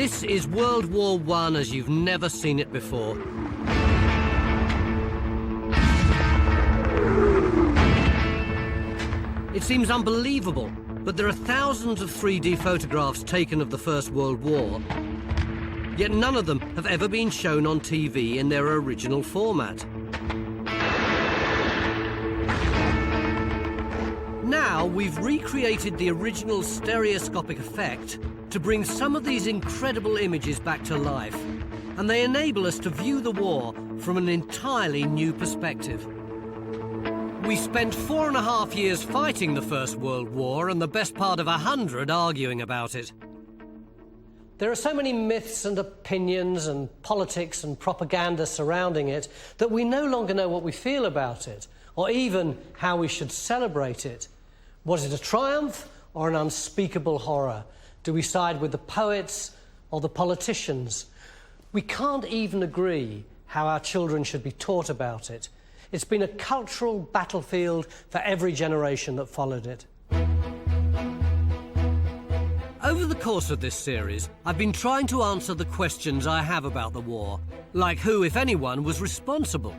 This is World War I as you've never seen it before. It seems unbelievable, but there are thousands of 3D photographs taken of the First World War, yet none of them have ever been shown on TV in their original format. Now we've recreated the original stereoscopic effect to bring some of these incredible images back to life, and they enable us to view the war from an entirely new perspective. We spent 4.5 years fighting the First World War and the best part of 100 arguing about it. There are so many myths and opinions and politics and propaganda surrounding it that we no longer know what we feel about it, or even how we should celebrate it. Was it a triumph or an unspeakable horror? Do we side with the poets or the politicians? We can't even agree how our children should be taught about it. It's been a cultural battlefield for every generation that followed it. Over the course of this series, I've been trying to answer the questions I have about the war, like who, if anyone, was responsible.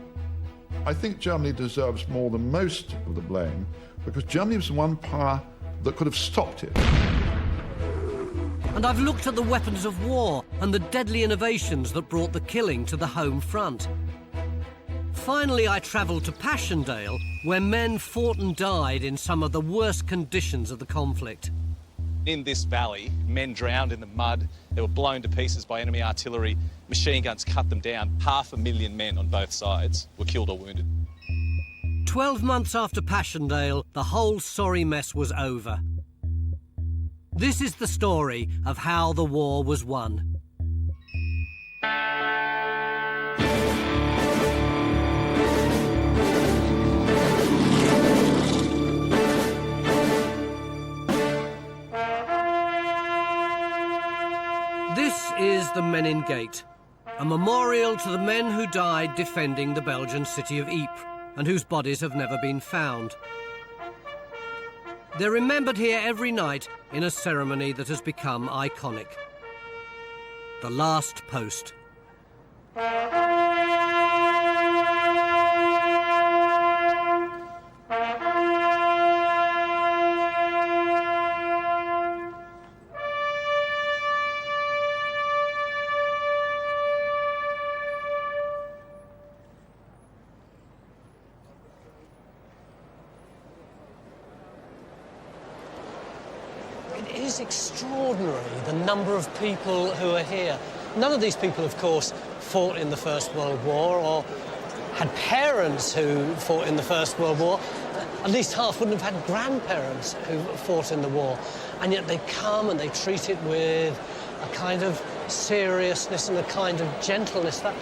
I think Germany deserves more than most of the blame because Germany was the one power that could have stopped it. And I've looked at the weapons of war and the deadly innovations that brought the killing to the home front. Finally, I travelled to Passchendaele, where men fought and died in some of the worst conditions of the conflict. In this valley, men drowned in the mud, they were blown to pieces by enemy artillery, machine guns cut them down. 500,000 men on both sides were killed or wounded. 12 months after Passchendaele, the whole sorry mess was over. This is the story of how the war was won. This is the Menin Gate, a memorial to the men who died defending the Belgian city of Ypres and whose bodies have never been found. They're remembered here every night in a ceremony that has become iconic. The Last Post. It is extraordinary, the number of people who are here. None of these people, of course, fought in the First World War or had parents who fought in the First World War. At least half wouldn't have had grandparents who fought in the war. And yet they come and they treat it with a kind of seriousness and a kind of gentleness that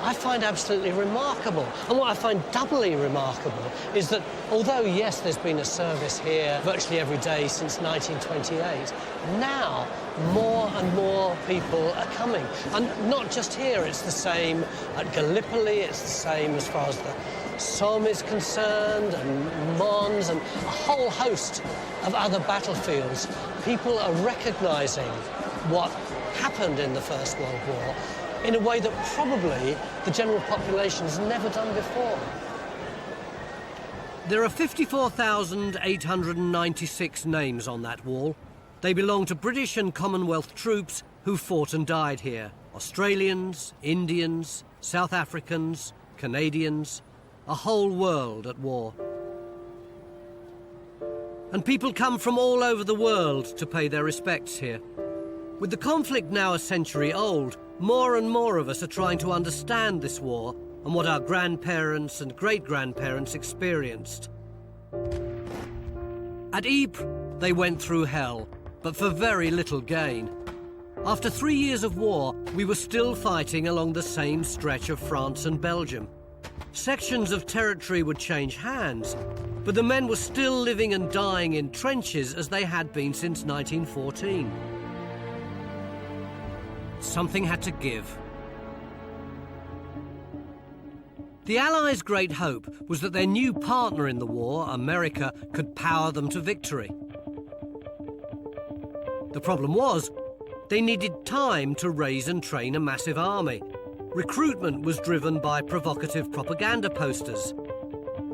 I find absolutely remarkable. And what I find doubly remarkable is that although, yes, there's been a service here virtually every day since 1928, now more and more people are coming. And not just here, it's the same at Gallipoli, it's the same as far as the Somme is concerned, and Mons, and a whole host of other battlefields. People are recognising what happened in the First World War in a way that probably the general population has never done before. There are 54,896 names on that wall. They belong to British and Commonwealth troops who fought and died here. Australians, Indians, South Africans, Canadians, a whole world at war. And people come from all over the world to pay their respects here. With the conflict now a century old, more and more of us are trying to understand this war and what our grandparents and great-grandparents experienced. At Ypres, they went through hell, but for very little gain. After 3 years of war, we were still fighting along the same stretch of France and Belgium. Sections of territory would change hands, but the men were still living and dying in trenches as they had been since 1914. Something had to give. The Allies' great hope was that their new partner in the war, America, could power them to victory. The problem was, They needed time to raise and train a massive army. Recruitment was driven by provocative propaganda posters.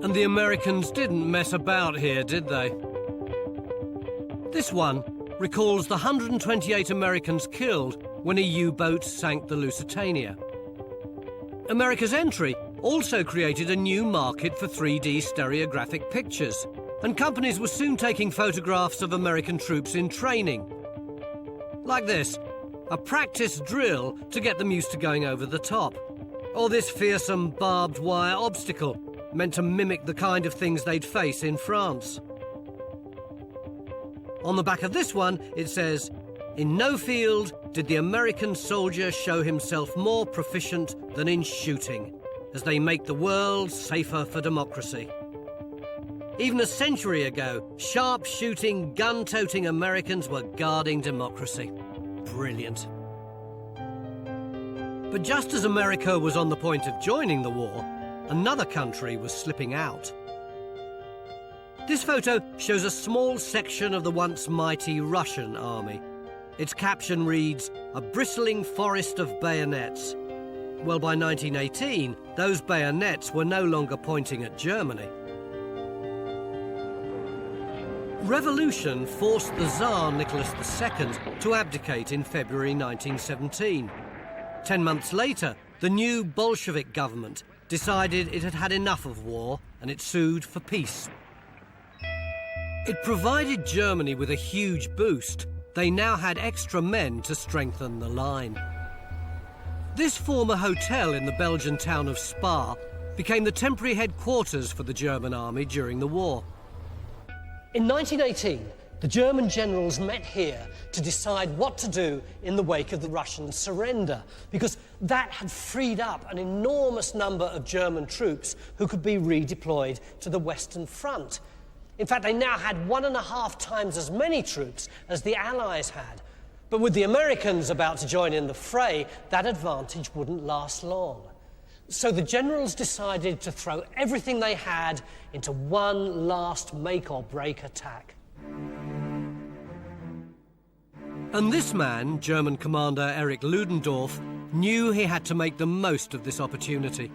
And the Americans didn't mess about here, did they? This one recalls the 128 Americans killed when a U-boat sank the Lusitania. America's entry also created a new market for 3D stereographic pictures, and companies were soon taking photographs of American troops in training. Like this, a practice drill to get them used to going over the top. Or this fearsome barbed wire obstacle, meant to mimic the kind of things they'd face in France. On the back of this one, it says, "In no field did the American soldier show himself more proficient than in shooting, as they make the world safer for democracy." Even a century ago, sharp-shooting, gun-toting Americans were guarding democracy. Brilliant. But just as America was on the point of joining the war, another country was slipping out. This photo shows a small section of the once mighty Russian army. Its caption reads, "A bristling forest of bayonets." Well, by 1918, those bayonets were no longer pointing at Germany. Revolution forced the Tsar Nicholas II to abdicate in February 1917. 10 months later, the new Bolshevik government decided it had had enough of war and it sued for peace. It provided Germany with a huge boost. They now had extra men to strengthen the line. This former hotel in the Belgian town of Spa became the temporary headquarters for the German army during the war. In 1918, the German generals met here to decide what to do in the wake of the Russian surrender, because that had freed up an enormous number of German troops who could be redeployed to the Western Front. In fact, they now had 1.5 times as many troops as the Allies had. But with the Americans about to join in the fray, that advantage wouldn't last long. So the generals decided to throw everything they had into one last make-or-break attack. And this man, German commander Erich Ludendorff, knew he had to make the most of this opportunity.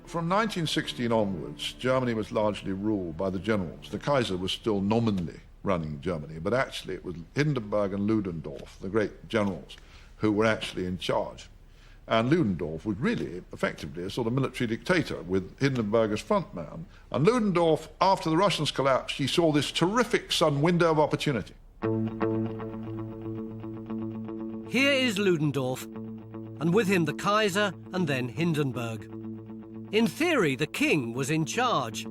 From 1916 onwards, Germany was largely ruled by the generals. The Kaiser was still nominally running Germany, but actually it was Hindenburg and Ludendorff, the great generals, who were actually in charge. And Ludendorff was really, effectively, a sort of military dictator with Hindenburg as frontman. And Ludendorff, after the Russians collapsed, he saw this terrific sudden window of opportunity. Here is Ludendorff, and with him the Kaiser and then Hindenburg. In theory, the king was in charge.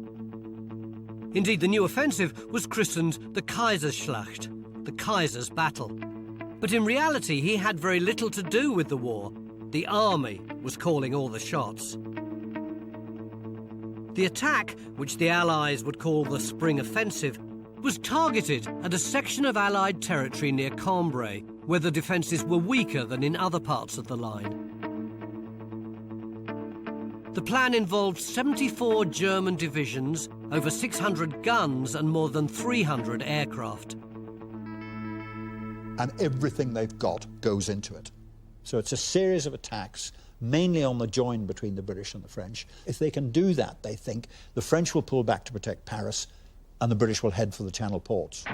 Indeed, the new offensive was christened the Kaiserschlacht, the Kaiser's battle. But in reality, he had very little to do with the war. The army was calling all the shots. The attack, which the Allies would call the Spring Offensive, was targeted at a section of Allied territory near Cambrai, where the defences were weaker than in other parts of the line. The plan involved 74 German divisions, over 600 guns and more than 300 aircraft. And everything they've got goes into it. So it's a series of attacks, mainly on the join between the British and the French. If they can do that, they think, the French will pull back to protect Paris and the British will head for the Channel ports.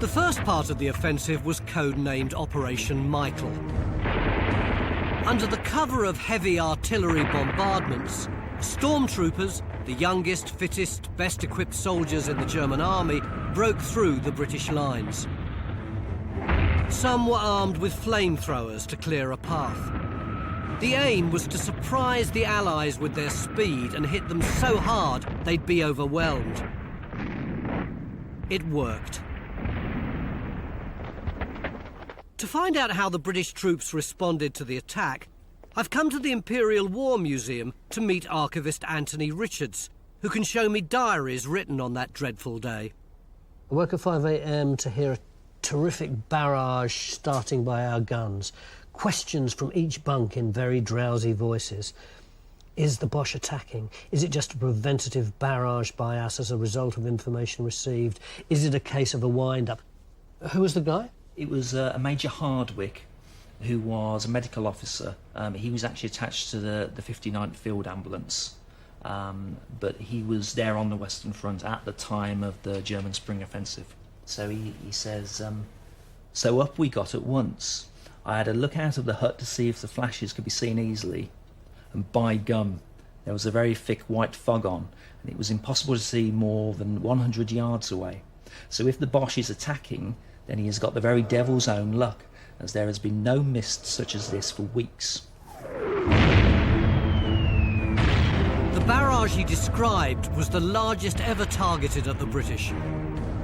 The first part of the offensive was codenamed Operation Michael. Under the cover of heavy artillery bombardments, stormtroopers, the youngest, fittest, best-equipped soldiers in the German army, broke through the British lines. Some were armed with flamethrowers to clear a path. The aim was to surprise the Allies with their speed and hit them so hard they'd be overwhelmed. It worked. To find out how the British troops responded to the attack, I've come to the Imperial War Museum to meet archivist Anthony Richards, who can show me diaries written on that dreadful day. I woke at 5 a.m. to hear a terrific barrage starting by our guns. Questions from each bunk in very drowsy voices. Is the Boche attacking? Is it just a preventative barrage by us as a result of information received? Is it a case of a wind-up? Who was the guy? It was a Major Hardwick, who was a medical officer. He was actually attached to the 59th Field Ambulance, but he was there on the Western Front at the time of the German Spring Offensive. So he says, so up we got at once. I had a look out of the hut to see if the flashes could be seen easily, and by gum, there was a very thick white fog on, and it was impossible to see more than 100 yards away. So if the Boche is attacking, then he has got the very devil's own luck, as there has been no mist such as this for weeks. The barrage he described was the largest ever targeted at the British.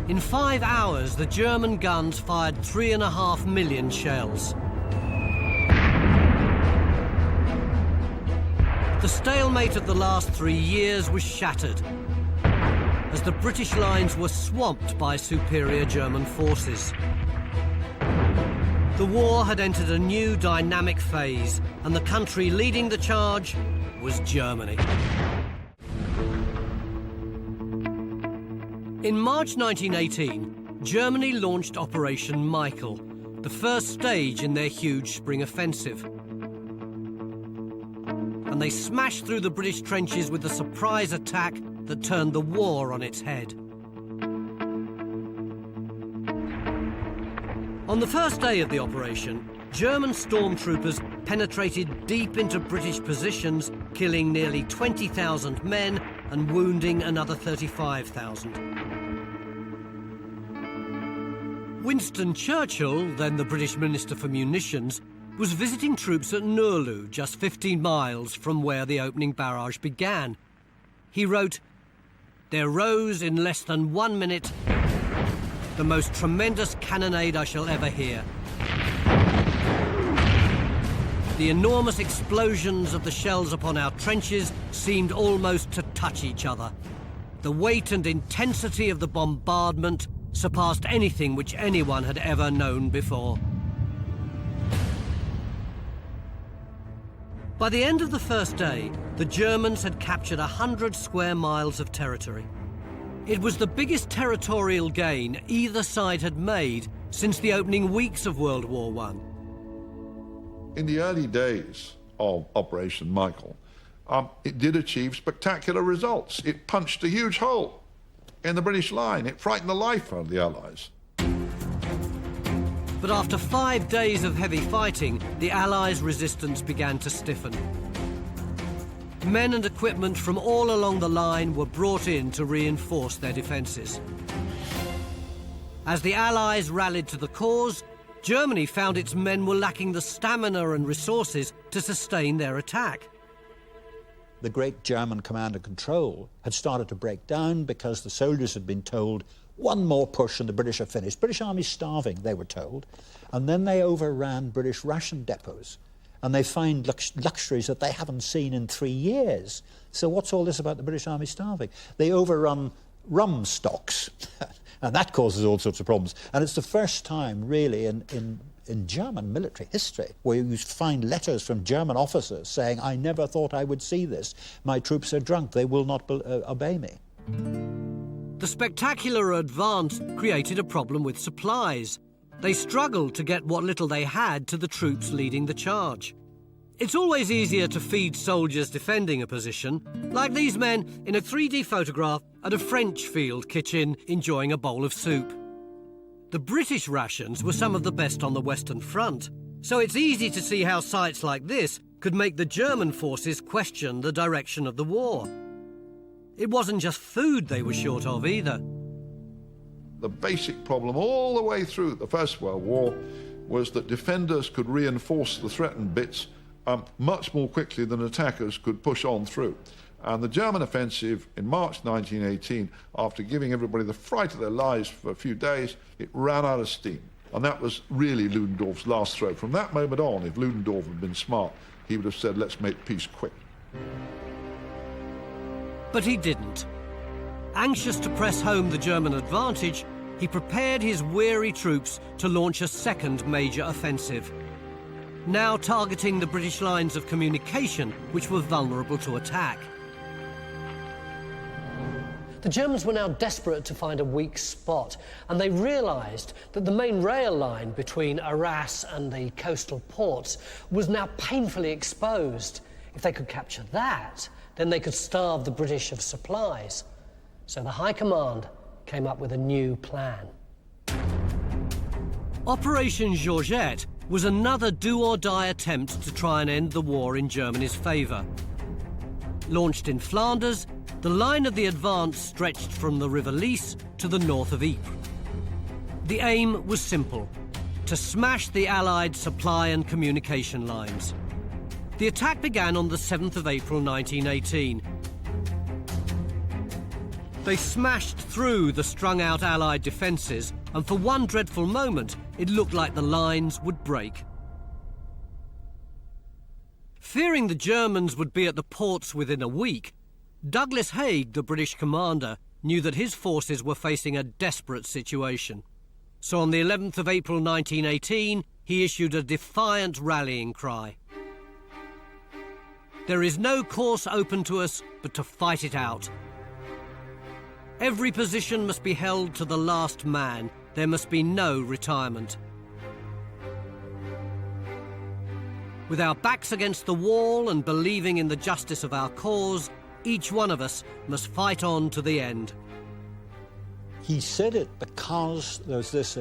In 5 hours, the German guns fired 3.5 million shells. The stalemate of the last 3 years was shattered, as the British lines were swamped by superior German forces. The war had entered a new dynamic phase, and the country leading the charge was Germany. In March 1918, Germany launched Operation Michael, the first stage in their huge spring offensive. And they smashed through the British trenches with a surprise attack that turned the war on its head. On the first day of the operation, German stormtroopers penetrated deep into British positions, killing nearly 20,000 men and wounding another 35,000. Winston Churchill, then the British Minister for Munitions, was visiting troops at Nurlu, just 15 miles from where the opening barrage began. He wrote, "There rose in less than 1 minute the most tremendous cannonade I shall ever hear. The enormous explosions of the shells upon our trenches seemed almost to touch each other. The weight and intensity of the bombardment surpassed anything which anyone had ever known before." By the end of the first day, the Germans had captured 100 square miles of territory. It was the biggest territorial gain either side had made since the opening weeks of World War I. In the early days of Operation Michael, it did achieve spectacular results. It punched a huge hole in the British line. It frightened the life out of the Allies. But after 5 days of heavy fighting, the Allies' resistance began to stiffen. Men and equipment from all along the line were brought in to reinforce their defences. As the Allies rallied to the cause, Germany found its men were lacking the stamina and resources to sustain their attack. The great German command and control had started to break down because the soldiers had been told, one more push and the British are finished. British Army's starving, they were told. And then they overran British ration depots. And they find luxuries that they haven't seen in 3 years. So what's all this about the British Army starving? They overrun rum stocks. And that causes all sorts of problems. And it's the first time, really, in German military history where you find letters from German officers saying, "I never thought I would see this. My troops are drunk. They will not obey me." The spectacular advance created a problem with supplies. They struggled to get what little they had to the troops leading the charge. It's always easier to feed soldiers defending a position, like these men in a 3D photograph at a French field kitchen enjoying a bowl of soup. The British rations were some of the best on the Western Front, so it's easy to see how sights like this could make the German forces question the direction of the war. It wasn't just food they were short of either. The basic problem all the way through the First World War was that defenders could reinforce the threatened bits much more quickly than attackers could push on through. And the German offensive in March 1918, after giving everybody the fright of their lives for a few days, it ran out of steam. And that was really Ludendorff's last throw. From that moment on, if Ludendorff had been smart, he would have said, "Let's make peace quick." But he didn't. Anxious to press home the German advantage, he prepared his weary troops to launch a second major offensive. now targeting the British lines of communication, which were vulnerable to attack. The Germans were now desperate to find a weak spot, and they realised that the main rail line between Arras and the coastal ports was now painfully exposed. If they could capture that, then they could starve the British of supplies. So the High Command came up with a new plan. Operation Georgette was another do-or-die attempt to try and end the war in Germany's favour. Launched in Flanders, the line of the advance stretched from the River Lys to the north of Ypres. The aim was simple: to smash the Allied supply and communication lines. The attack began on the 7th of April 1918. They smashed through the strung-out Allied defences, and for one dreadful moment, it looked like the lines would break. Fearing the Germans would be at the ports within a week, Douglas Haig, the British commander, knew that his forces were facing a desperate situation. So on the 11th of April 1918, he issued a defiant rallying cry. "There is no course open to us but to fight it out. Every position must be held to the last man. There must be no retirement." With our backs against the wall and believing in the justice of our cause, each one of us must fight on to the end. He said it because there's this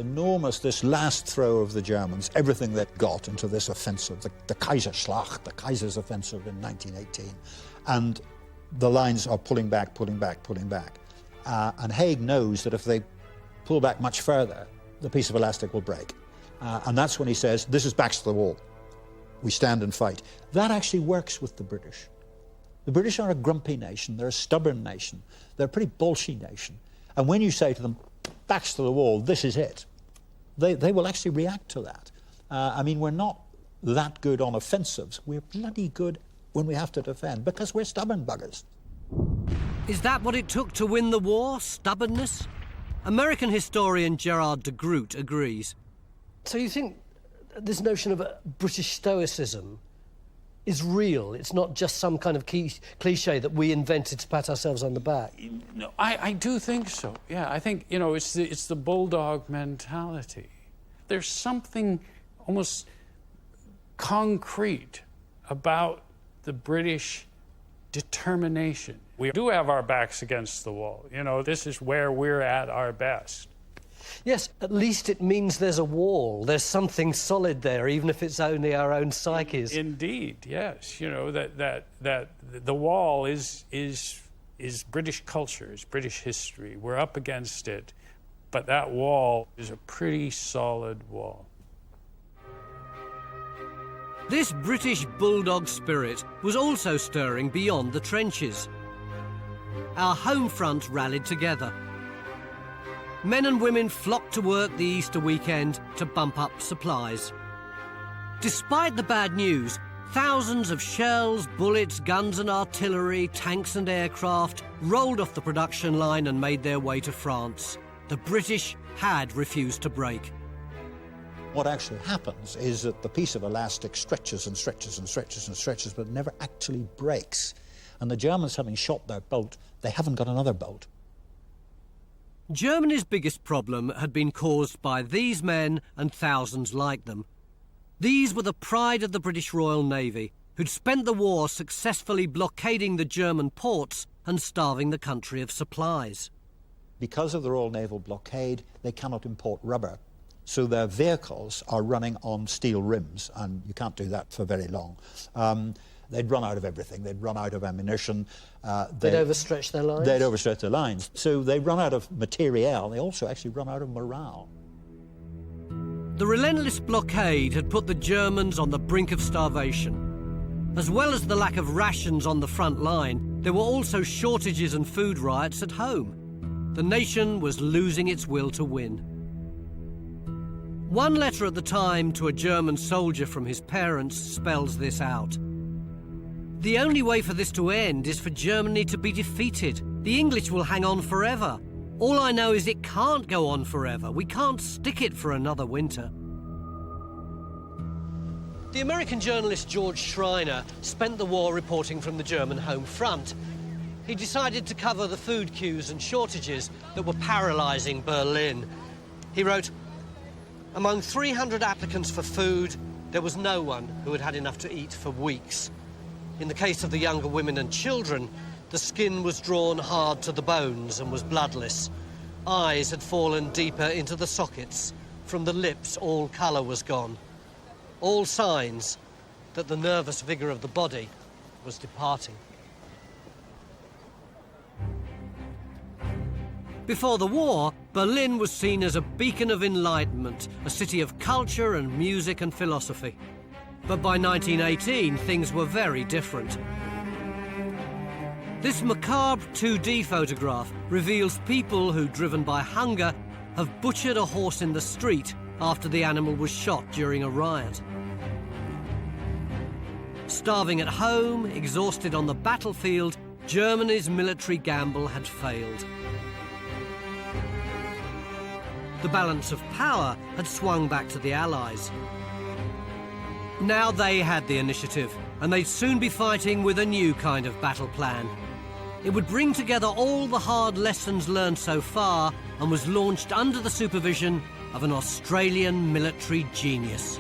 last throw of the Germans, everything they'd got into this offensive, the Kaiserschlacht, the Kaiser's offensive in 1918. And the lines are pulling back. And Haig knows that if they pull back much further, the piece of elastic will break. And that's when he says, this is backs to the wall. We stand and fight. That actually works with the British. The British are a grumpy nation. They're a stubborn nation. They're a pretty bolshy nation. And when you say to them, backs to the wall, this is it, they will actually react to that. I mean, we're not that good on offensives. We're bloody good when we have to defend, because we're stubborn buggers. Is that what it took to win the war? Stubbornness? American historian Gerard de Groot agrees. So you think this notion of British stoicism is real? It's not just some kind of cliche that we invented to pat ourselves on the back? No, I do think so. Yeah, I think, you know, it's the bulldog mentality. There's something almost concrete about the British determination. We do have our backs against the wall. You know, this is where we're at our best. Yes, at least it means there's a wall. There's something solid there, even if it's only our own psyches. Indeed, yes. You know, that the wall is British culture, is British history. We're up against it, but that wall is a pretty solid wall. This British bulldog spirit was also stirring beyond the trenches. Our home front rallied together. Men and women flocked to work the Easter weekend to bump up supplies. Despite the bad news, thousands of shells, bullets, guns and artillery, tanks and aircraft rolled off the production line and made their way to France. The British had refused to break. What actually happens is that the piece of elastic stretches and stretches and stretches and stretches, but never actually breaks. And the Germans, having shot their bolt, they haven't got another bolt. Germany's biggest problem had been caused by these men and thousands like them. These were the pride of the British Royal Navy, who'd spent the war successfully blockading the German ports and starving the country of supplies. Because of the Royal Naval blockade, they cannot import rubber. So their vehicles are running on steel rims, and you can't do that for very long. They'd run out of everything. They'd run out of ammunition. They'd overstretch their lines? They'd overstretch their lines. So they run out of materiel. They also actually run out of morale. The relentless blockade had put the Germans on the brink of starvation. As well as the lack of rations on the front line, there were also shortages and food riots at home. The nation was losing its will to win. One letter at the time to a German soldier from his parents spells this out. The only way for this to end is for Germany to be defeated. The English will hang on forever. All I know is it can't go on forever. We can't stick it for another winter. The American journalist George Schreiner spent the war reporting from the German home front. He decided to cover the food queues and shortages that were paralysing Berlin. He wrote, "Among 300 applicants for food, there was no one who had had enough to eat for weeks. In the case of the younger women and children, the skin was drawn hard to the bones and was bloodless. Eyes had fallen deeper into the sockets. From the lips, all colour was gone. All signs that the nervous vigour of the body was departing." Before the war, Berlin was seen as a beacon of enlightenment, a city of culture and music and philosophy. But by 1918, things were very different. This macabre 2D photograph reveals people who, driven by hunger, have butchered a horse in the street after the animal was shot during a riot. Starving at home, exhausted on the battlefield, Germany's military gamble had failed. The balance of power had swung back to the Allies. Now they had the initiative, and they'd soon be fighting with a new kind of battle plan. It would bring together all the hard lessons learned so far and was launched under the supervision of an Australian military genius.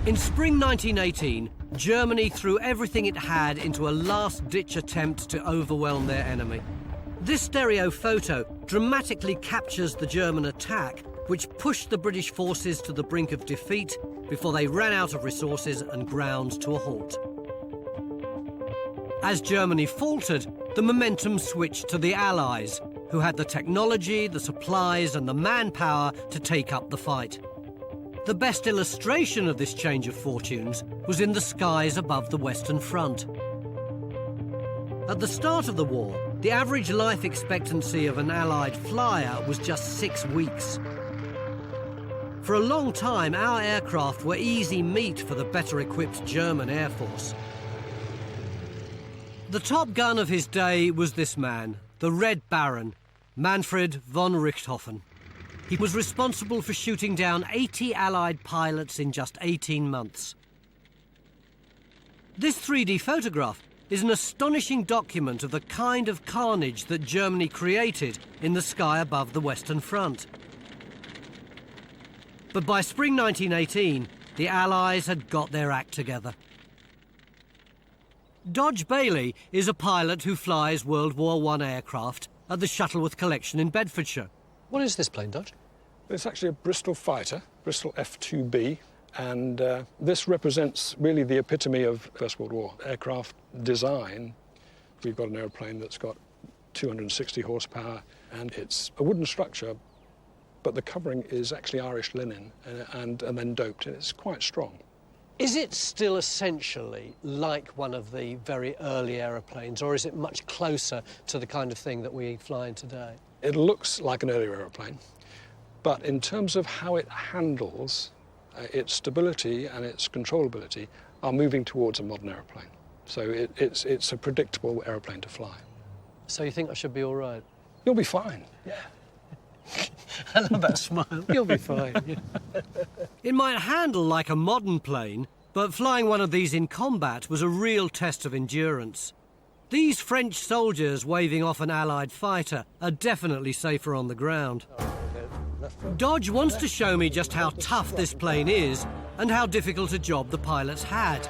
In spring 1918, Germany threw everything it had into a last-ditch attempt to overwhelm their enemy. This stereo photo dramatically captures the German attack, which pushed the British forces to the brink of defeat before they ran out of resources and ground to a halt. As Germany faltered, the momentum switched to the Allies, who had the technology, the supplies and the manpower to take up the fight. The best illustration of this change of fortunes was in the skies above the Western Front. At the start of the war, the average life expectancy of an Allied flyer was just 6 weeks. For a long time, our aircraft were easy meat for the better-equipped German Air Force. The top gun of his day was this man, the Red Baron, Manfred von Richthofen. He was responsible for shooting down 80 Allied pilots in just 18 months. This 3D photograph is an astonishing document of the kind of carnage that Germany created in the sky above the Western Front. But by spring 1918, the Allies had got their act together. Dodge Bailey is a pilot who flies World War I aircraft at the Shuttleworth Collection in Bedfordshire. What is this plane, Dodge? It's actually a Bristol fighter, Bristol F2B, and this represents really the epitome of First World War aircraft design. We've got an aeroplane that's got 260 horsepower, and it's a wooden structure, but the covering is actually Irish linen and then doped, and it's quite strong. Is it still essentially like one of the very early aeroplanes, or is it much closer to the kind of thing that we fly in today? It looks like an earlier aeroplane, but in terms of how it handles, its stability and its controllability are moving towards a modern aeroplane. So it's a predictable aeroplane to fly. So you think I should be all right? You'll be fine. Yeah. I love that smile. You'll be fine. Yeah. It might handle like a modern plane, but flying one of these in combat was a real test of endurance. These French soldiers waving off an Allied fighter are definitely safer on the ground. Dodge wants to show me just how tough this plane is and how difficult a job the pilots had,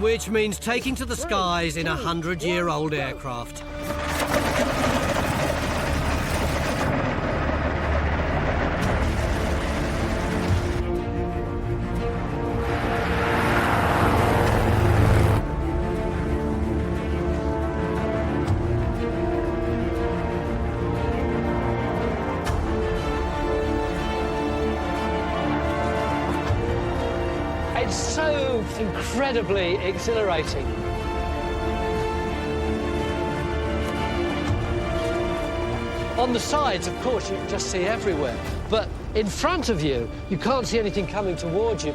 which means taking to the skies in a 100-year-old aircraft. It's so incredibly exhilarating. On the sides, of course, you can just see everywhere. But in front of you, you can't see anything coming towards you.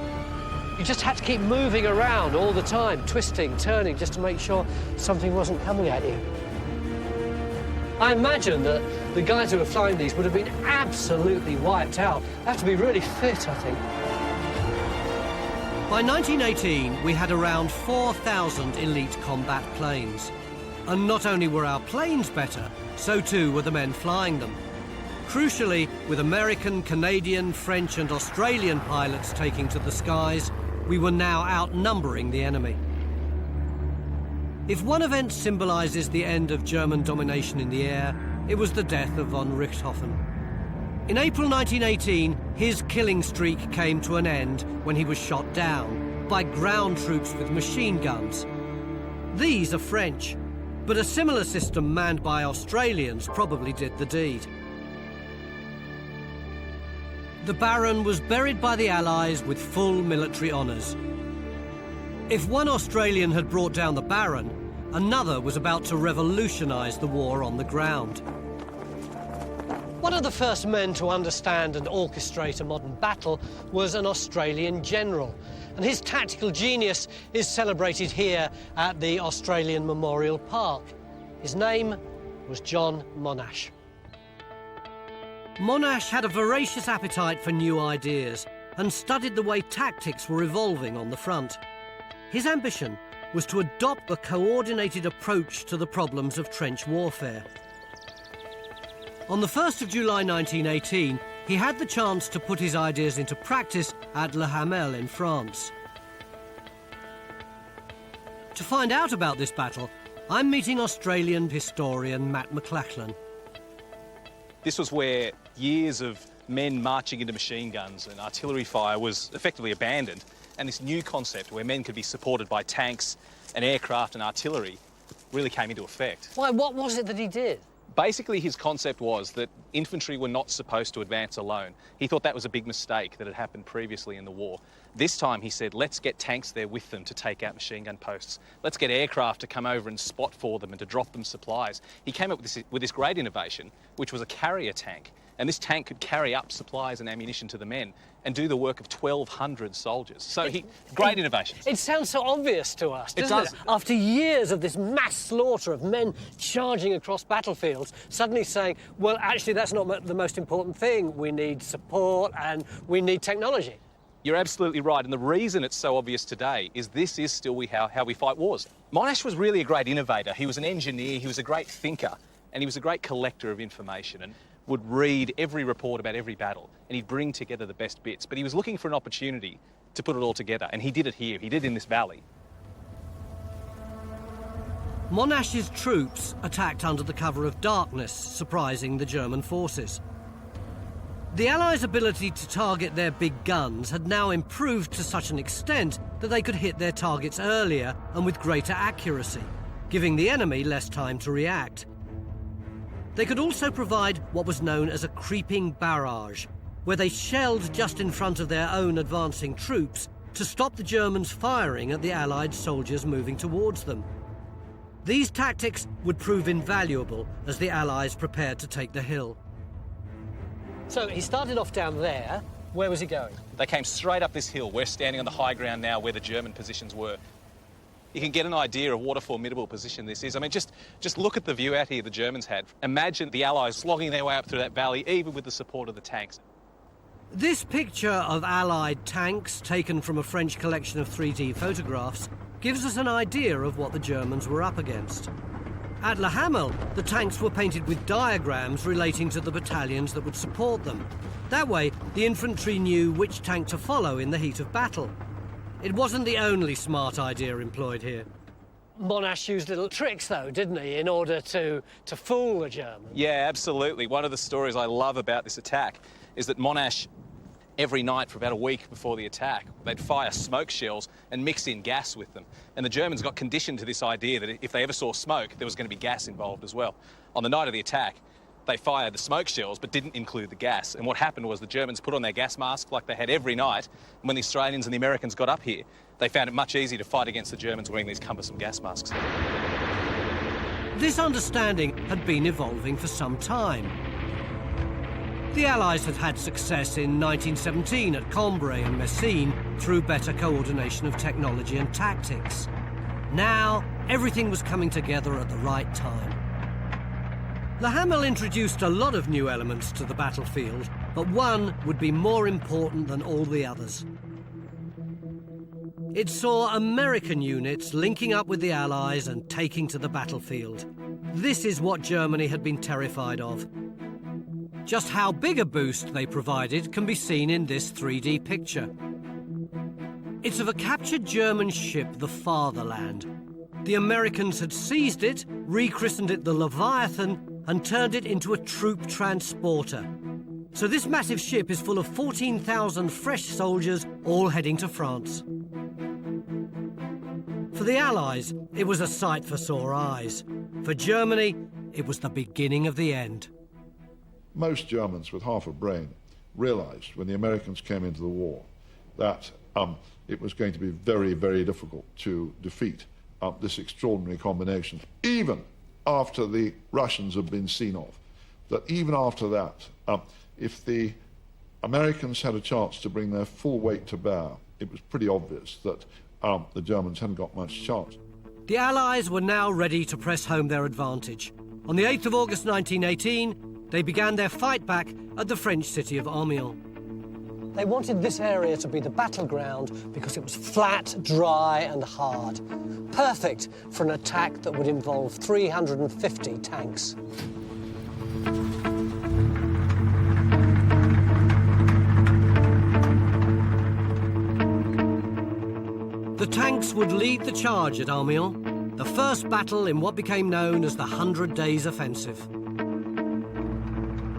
You just had to keep moving around all the time, twisting, turning, just to make sure something wasn't coming at you. I imagine that the guys who were flying these would have been absolutely wiped out. They have to be really fit, I think. By 1918, we had around 4,000 elite combat planes. And not only were our planes better, so too were the men flying them. Crucially, with American, Canadian, French and Australian pilots taking to the skies, we were now outnumbering the enemy. If one event symbolises the end of German domination in the air, it was the death of von Richthofen. In April 1918, his killing streak came to an end when he was shot down by ground troops with machine guns. These are French, but a similar system manned by Australians probably did the deed. The Baron was buried by the Allies with full military honours. If one Australian had brought down the Baron, another was about to revolutionise the war on the ground. One of the first men to understand and orchestrate a modern battle was an Australian general, and his tactical genius is celebrated here at the Australian Memorial Park. His name was John Monash. Monash had a voracious appetite for new ideas and studied the way tactics were evolving on the front. His ambition was to adopt a coordinated approach to the problems of trench warfare. On the 1st of July 1918, he had the chance to put his ideas into practice at Le Hamel in France. To find out about this battle, I'm meeting Australian historian Matt McLachlan. This was where years of men marching into machine guns and artillery fire was effectively abandoned, and this new concept where men could be supported by tanks and aircraft and artillery really came into effect. Why, what was it that he did? Basically, his concept was that infantry were not supposed to advance alone. He thought that was a big mistake that had happened previously in the war. This time, he said, let's get tanks there with them to take out machine gun posts. Let's get aircraft to come over and spot for them and to drop them supplies. He came up with this great innovation, which was a carrier tank. And this tank could carry up supplies and ammunition to the men and do the work of 1,200 soldiers. So great innovation. It sounds so obvious to us, doesn't it? After years of this mass slaughter of men charging across battlefields, suddenly saying, well, actually, that's not the most important thing. We need support and we need technology. You're absolutely right, and the reason it's so obvious today is this is still how we fight wars. Monash was really a great innovator. He was an engineer, he was a great thinker, and he was a great collector of information, and would read every report about every battle, and he'd bring together the best bits. But he was looking for an opportunity to put it all together, and he did it here. He did it in this valley. Monash's troops attacked under the cover of darkness, surprising the German forces. The Allies' ability to target their big guns had now improved to such an extent that they could hit their targets earlier and with greater accuracy, giving the enemy less time to react. They could also provide what was known as a creeping barrage, where they shelled just in front of their own advancing troops to stop the Germans firing at the Allied soldiers moving towards them. These tactics would prove invaluable as the Allies prepared to take the hill. So he started off down there. Where was he going? They came straight up this hill. We're standing on the high ground now where the German positions were. You can get an idea of what a formidable position this is. I mean, just look at the view out here the Germans had. Imagine the Allies slogging their way up through that valley, even with the support of the tanks. This picture of Allied tanks, taken from a French collection of 3D photographs, gives us an idea of what the Germans were up against. At Le Hamel, the tanks were painted with diagrams relating to the battalions that would support them. That way, the infantry knew which tank to follow in the heat of battle. It wasn't the only smart idea employed here. Monash used little tricks, though, didn't he, in order to fool the Germans? Yeah, absolutely. One of the stories I love about this attack is that Monash, every night for about a week before the attack, they'd fire smoke shells and mix in gas with them. And the Germans got conditioned to this idea that if they ever saw smoke, there was going to be gas involved as well. On the night of the attack, they fired the smoke shells but didn't include the gas. And what happened was the Germans put on their gas mask like they had every night. And when the Australians and the Americans got up here, they found it much easier to fight against the Germans wearing these cumbersome gas masks. This understanding had been evolving for some time. The Allies had had success in 1917 at Cambrai and Messines through better coordination of technology and tactics. Now, everything was coming together at the right time. Le Hamel introduced a lot of new elements to the battlefield, but one would be more important than all the others. It saw American units linking up with the Allies and taking to the battlefield. This is what Germany had been terrified of. Just how big a boost they provided can be seen in this 3D picture. It's of a captured German ship, the Fatherland. The Americans had seized it, rechristened it the Leviathan, and turned it into a troop transporter. So this massive ship is full of 14,000 fresh soldiers, all heading to France. For the Allies, it was a sight for sore eyes. For Germany, it was the beginning of the end. Most Germans with half a brain realized when the Americans came into the war that it was going to be very, very difficult to defeat this extraordinary combination, even after the Russians had been seen off. That even after that, if the Americans had a chance to bring their full weight to bear, it was pretty obvious that the Germans hadn't got much chance. The Allies were now ready to press home their advantage. On the 8th of August 1918, they began their fight back at the French city of Amiens. They wanted this area to be the battleground because it was flat, dry and hard. Perfect for an attack that would involve 350 tanks. The tanks would lead the charge at Amiens, the first battle in what became known as the 100 Days Offensive.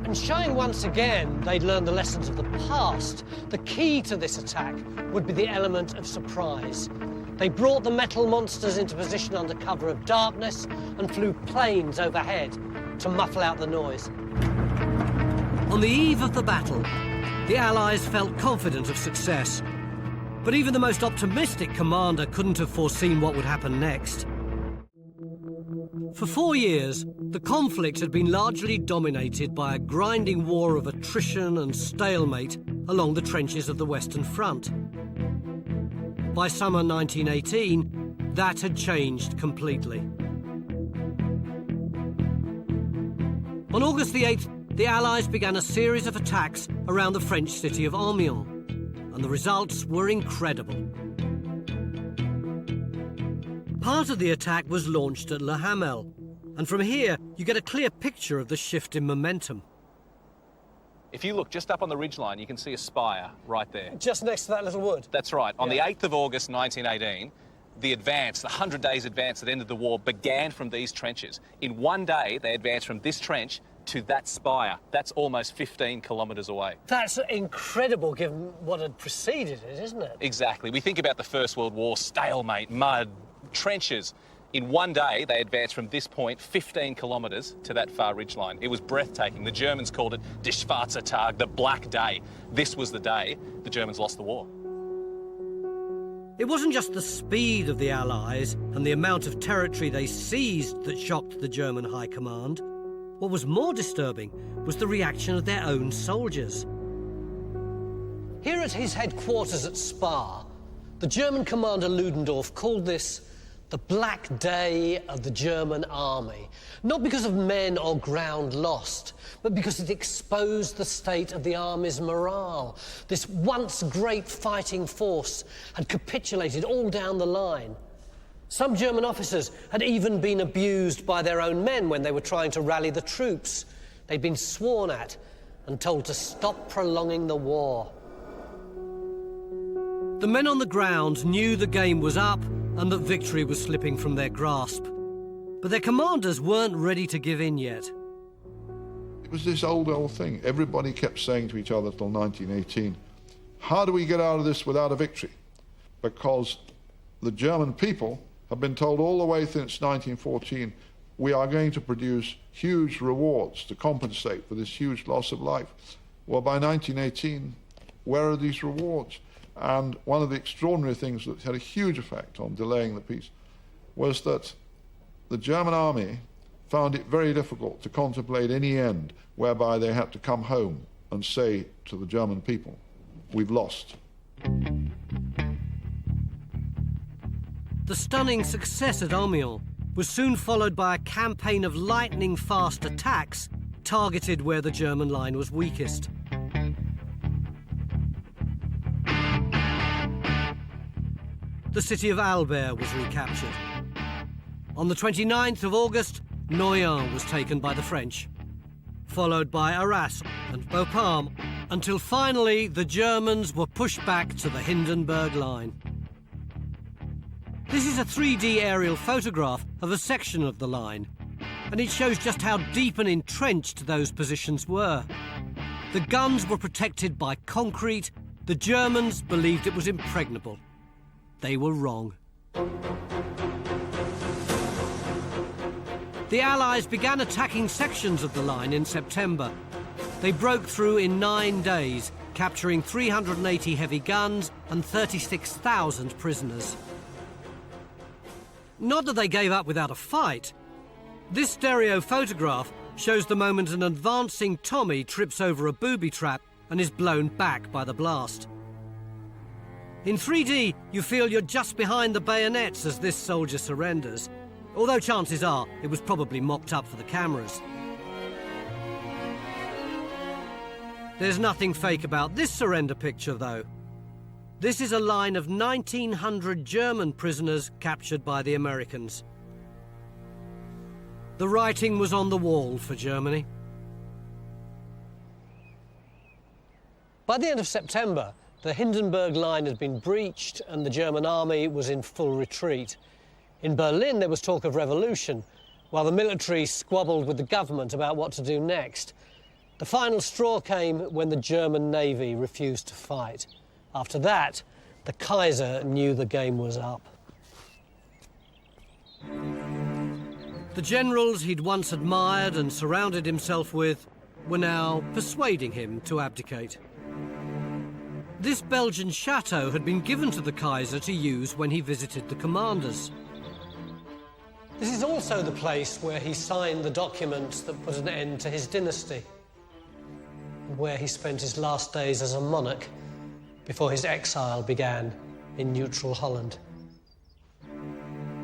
And showing once again they'd learned the lessons of the past, the key to this attack would be the element of surprise. They brought the metal monsters into position under cover of darkness and flew planes overhead to muffle out the noise. On the eve of the battle, the Allies felt confident of success. But even the most optimistic commander couldn't have foreseen what would happen next. For 4 years, the conflict had been largely dominated by a grinding war of attrition and stalemate along the trenches of the Western Front. By summer 1918, that had changed completely. On August the 8th, the Allies began a series of attacks around the French city of Amiens, and the results were incredible. Part of the attack was launched at Le Hamel, and from here you get a clear picture of the shift in momentum. If you look just up on the ridgeline, you can see a spire right there. Just next to that little wood? That's right. On the 8th of August 1918, the advance, the 100 days advance that ended the war, began from these trenches. In one day, they advanced from this trench to that spire. That's almost 15 kilometres away. That's incredible given what had preceded it, isn't it? Exactly. We think about the First World War, stalemate, mud, trenches. In one day, they advanced from this point 15 kilometres to that far ridgeline. It was breathtaking. The Germans called it Die Schwarze Tag, the Black Day. This was the day the Germans lost the war. It wasn't just the speed of the Allies and the amount of territory they seized that shocked the German High Command. What was more disturbing was the reaction of their own soldiers. Here at his headquarters at Spa, the German commander Ludendorff called this the Black Day of the German army, not because of men or ground lost, but because it exposed the state of the army's morale. This once great fighting force had capitulated all down the line. Some German officers had even been abused by their own men when they were trying to rally the troops. They'd been sworn at and told to stop prolonging the war. The men on the ground knew the game was up and that victory was slipping from their grasp. But their commanders weren't ready to give in yet. It was this old thing. Everybody kept saying to each other till 1918, how do we get out of this without a victory? Because the German people have been told all the way since 1914, we are going to produce huge rewards to compensate for this huge loss of life. Well, by 1918, where are these rewards? And one of the extraordinary things that had a huge effect on delaying the peace was that the German army found it very difficult to contemplate any end whereby they had to come home and say to the German people, we've lost. The stunning success at Amiens was soon followed by a campaign of lightning-fast attacks targeted where the German line was weakest. the city of Albert was recaptured. On the 29th of August, Noyon was taken by the French, followed by Arras and Bapaume, until finally the Germans were pushed back to the Hindenburg Line. This is a 3D aerial photograph of a section of the line, and it shows just how deep and entrenched those positions were. The guns were protected by concrete. The Germans believed it was impregnable. They were wrong. The Allies began attacking sections of the line in September. They broke through in 9 days, capturing 380 heavy guns and 36,000 prisoners. Not that they gave up without a fight. This stereo photograph shows the moment an advancing Tommy trips over a booby trap and is blown back by the blast. In 3D, you feel you're just behind the bayonets as this soldier surrenders, although chances are it was probably mocked up for the cameras. There's nothing fake about this surrender picture, though. This is a line of 1,900 German prisoners captured by the Americans. The writing was on the wall for Germany. By the end of September, the Hindenburg Line had been breached and the German army was in full retreat. In Berlin, there was talk of revolution, while the military squabbled with the government about what to do next. The final straw came when the German Navy refused to fight. After that, the Kaiser knew the game was up. The generals he'd once admired and surrounded himself with were now persuading him to abdicate. This Belgian chateau had been given to the Kaiser to use when he visited the commanders. This is also the place where he signed the documents that put an end to his dynasty, and where he spent his last days as a monarch before his exile began in neutral Holland.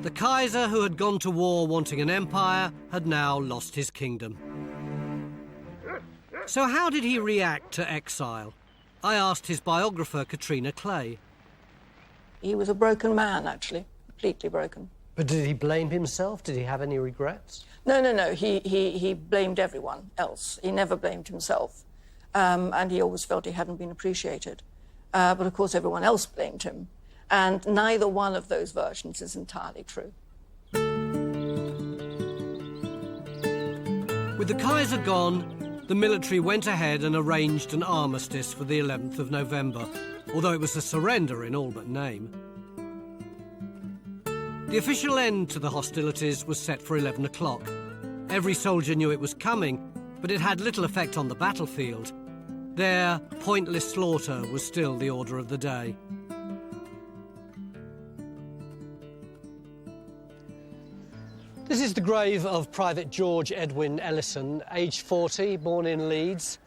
The Kaiser, who had gone to war wanting an empire, had now lost his kingdom. So how did he react to exile? I asked his biographer, Katrina Clay. He was a broken man, actually, completely broken. But did he blame himself? Did he have any regrets? No. He blamed everyone else. He never blamed himself. And he always felt he hadn't been appreciated. But of course, everyone else blamed him. And neither one of those versions is entirely true. With the Kaiser gone, the military went ahead and arranged an armistice for the 11th of November, although it was a surrender in all but name. The official end to the hostilities was set for 11 o'clock. Every soldier knew it was coming, but it had little effect on the battlefield. There, pointless slaughter was still the order of the day. This is the grave of Private George Edwin Ellison, aged 40, born in Leeds.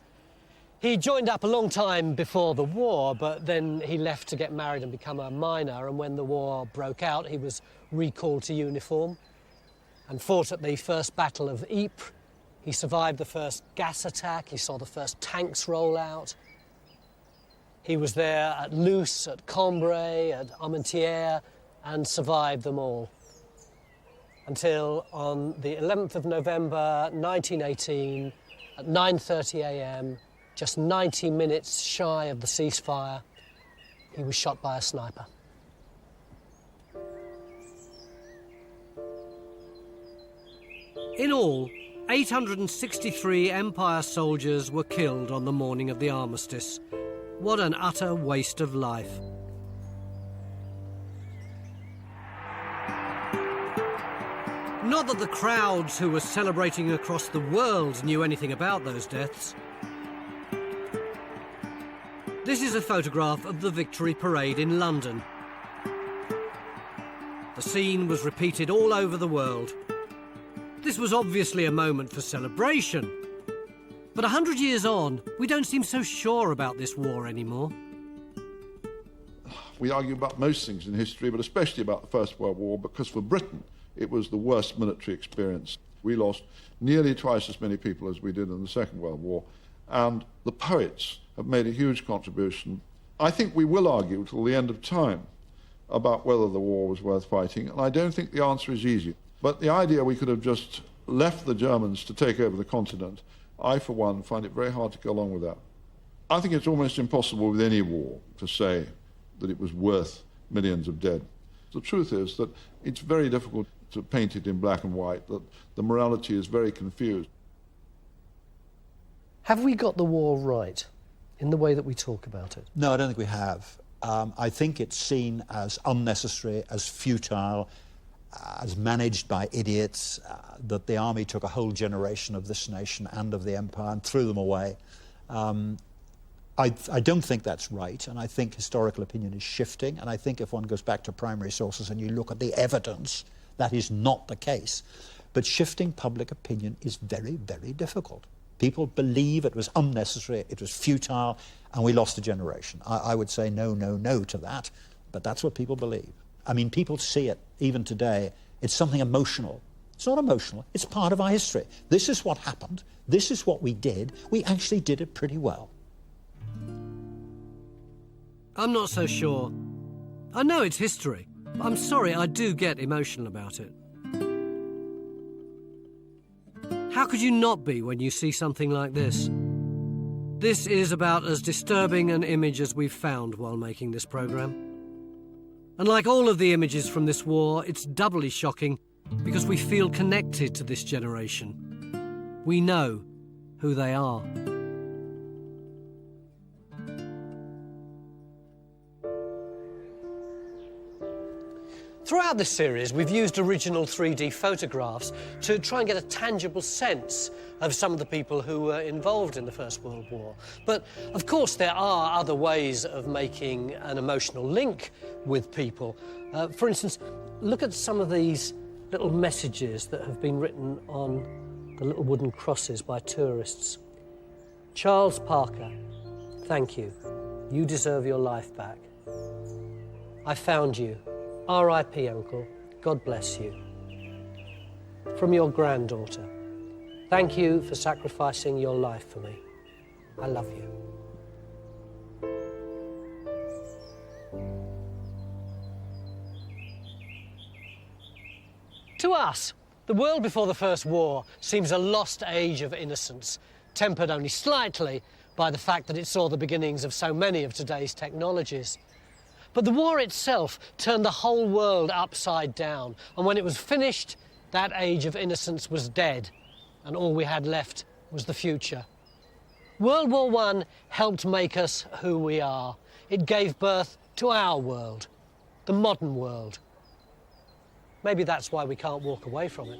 He joined up a long time before the war, but then he left to get married and become a miner, and when the war broke out, he was recalled to uniform and fought at the First Battle of Ypres. He survived the first gas attack, he saw the first tanks roll out. He was there at Loos, at Cambrai, at Armentières, and survived them all. Until on the 11th of November 1918, at 9:30 a.m, just 90 minutes shy of the ceasefire, he was shot by a sniper. In all, 863 Empire soldiers were killed on the morning of the armistice. What an utter waste of life. Not that the crowds who were celebrating across the world knew anything about those deaths. This is a photograph of the Victory Parade in London. The scene was repeated all over the world. This was obviously a moment for celebration. But 100 years on, we don't seem so sure about this war anymore. We argue about most things in history, but especially about the First World War, because for Britain, it was the worst military experience. We lost nearly twice as many people as we did in the Second World War, and the poets have made a huge contribution. I think we will argue till the end of time about whether the war was worth fighting, and I don't think the answer is easy. But the idea we could have just left the Germans to take over the continent, I, for one, find it very hard to go along with that. I think it's almost impossible with any war to say that it was worth millions of dead. The truth is that it's very difficult to paint it in black and white, that the morality is very confused. Have we got the war right in the way that we talk about it? No, I don't think we have. I think it's seen as unnecessary, as futile, as managed by idiots, that the army took a whole generation of this nation and of the empire and threw them away. I don't think that's right, and I think historical opinion is shifting, and I think if one goes back to primary sources and you look at the evidence, that is not the case. But shifting public opinion is very, very difficult. People believe it was unnecessary, it was futile, and we lost a generation. I would say no, no, no to that, but that's what people believe. I mean, people see it, even today, it's something emotional. It's not emotional, it's part of our history. This is what happened, this is what we did, we actually did it pretty well. I'm not so sure. I know it's history, but I'm sorry, I do get emotional about it. How could you not be when you see something like this? This is about as disturbing an image as we've found while making this programme. And like all of the images from this war, it's doubly shocking because we feel connected to this generation. We know who they are. Throughout this series, we've used original 3D photographs to try and get a tangible sense of some of the people who were involved in the First World War. But, of course, there are other ways of making an emotional link with people. For instance, look at some of these little messages that have been written on the little wooden crosses by tourists. Charles Parker, thank you. You deserve your life back. I found you. R.I.P. Uncle, God bless you. From your granddaughter, thank you for sacrificing your life for me. I love you. To us, the world before the First War seems a lost age of innocence, tempered only slightly by the fact that it saw the beginnings of so many of today's technologies. But the war itself turned the whole world upside down, and when it was finished, that age of innocence was dead, and all we had left was the future. World War I helped make us who we are. It gave birth to our world, the modern world. Maybe that's why we can't walk away from it.